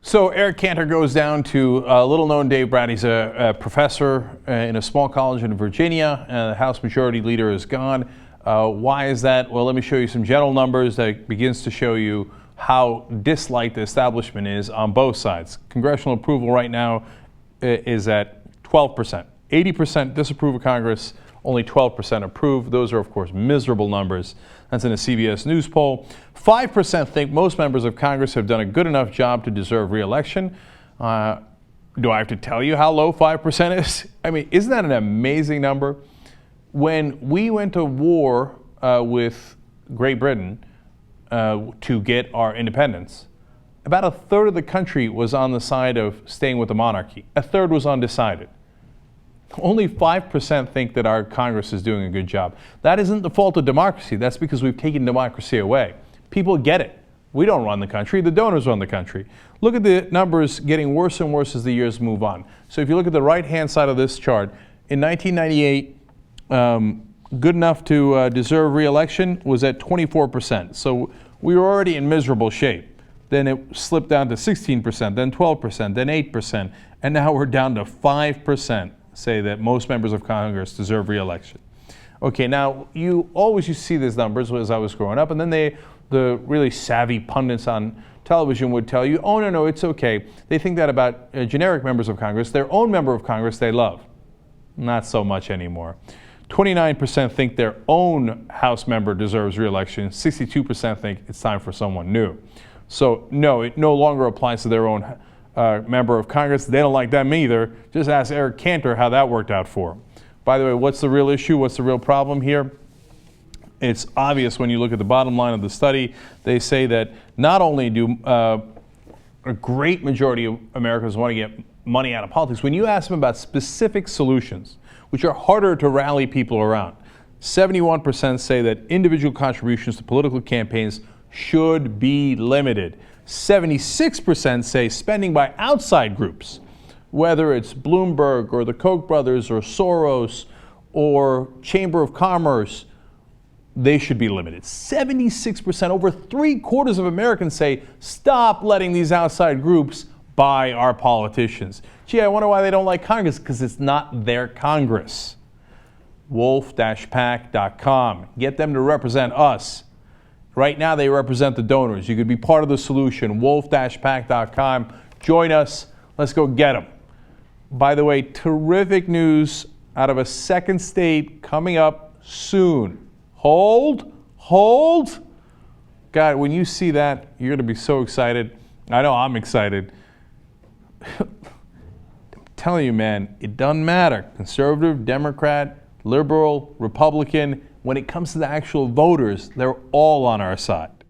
So Eric Cantor goes down to little-known Dave Brown. He's a professor in a small college in Virginia. The House Majority Leader is gone. Why is that? Well, let me show you some general numbers that begins to show you how disliked the establishment is on both sides. Congressional approval right now is at 12%. 80% disapprove of Congress, only 12% approve. Those are, of course, miserable numbers. That's in a CBS News poll. 5% think most members of Congress have done a good enough job to deserve re-election. Do I have to tell you how low 5% is? I mean, isn't that an amazing number? When we went to war with Great Britain to get our independence, about a third of the country was on the side of staying with the monarchy. A third was undecided. Only 5% think that our Congress is doing a good job. That isn't the fault of democracy. That's because we've taken democracy away. People get it. We don't run the country. The donors run the country. Look at the numbers getting worse and worse as the years move on. So if you look at the right-hand side of this chart, in 1998, good enough to deserve re-election was at 24%. So we were already in miserable shape. Then it slipped down to 16%, then 12%, then 8%, and now we're down to 5%. Say that most members of Congress deserve re-election. Okay, now you always used to see these numbers as I was growing up, and then the really savvy pundits on television would tell you, oh, no, it's okay. They think that about generic members of Congress. Their own member of Congress they love. Not so much anymore. 29% think their own House member deserves re-election. 62% think it's time for someone new. So no, it no longer applies to their own member of Congress. They don't like them either. Just ask Eric Cantor how that worked out for him. By the way, what's the real issue? What's the real problem here? It's obvious when you look at the bottom line of the study. They say that not only do a great majority of Americans want to get money out of politics, when you ask them about specific solutions, which are harder to rally people around, 71% say that individual contributions to political campaigns should be limited. 76% say spending by outside groups, whether it's Bloomberg or the Koch brothers or Soros or Chamber of Commerce, they should be limited. 76%, over 3/4 of Americans say stop letting these outside groups buy our politicians. Gee, I wonder why they don't like Congress, because it's not their Congress. wolf-pac.com. Get them to represent us. Right now, they represent the donors. You could be part of the solution. wolf-pac.com. Join us. Let's go get them. By the way, terrific news out of a second state coming up soon. Hold. God, when you see that, you're going to be so excited. I know I'm excited. I'm telling you, man, it doesn't matter. Conservative, Democrat, liberal, Republican. When it comes to the actual voters, they're all on our side.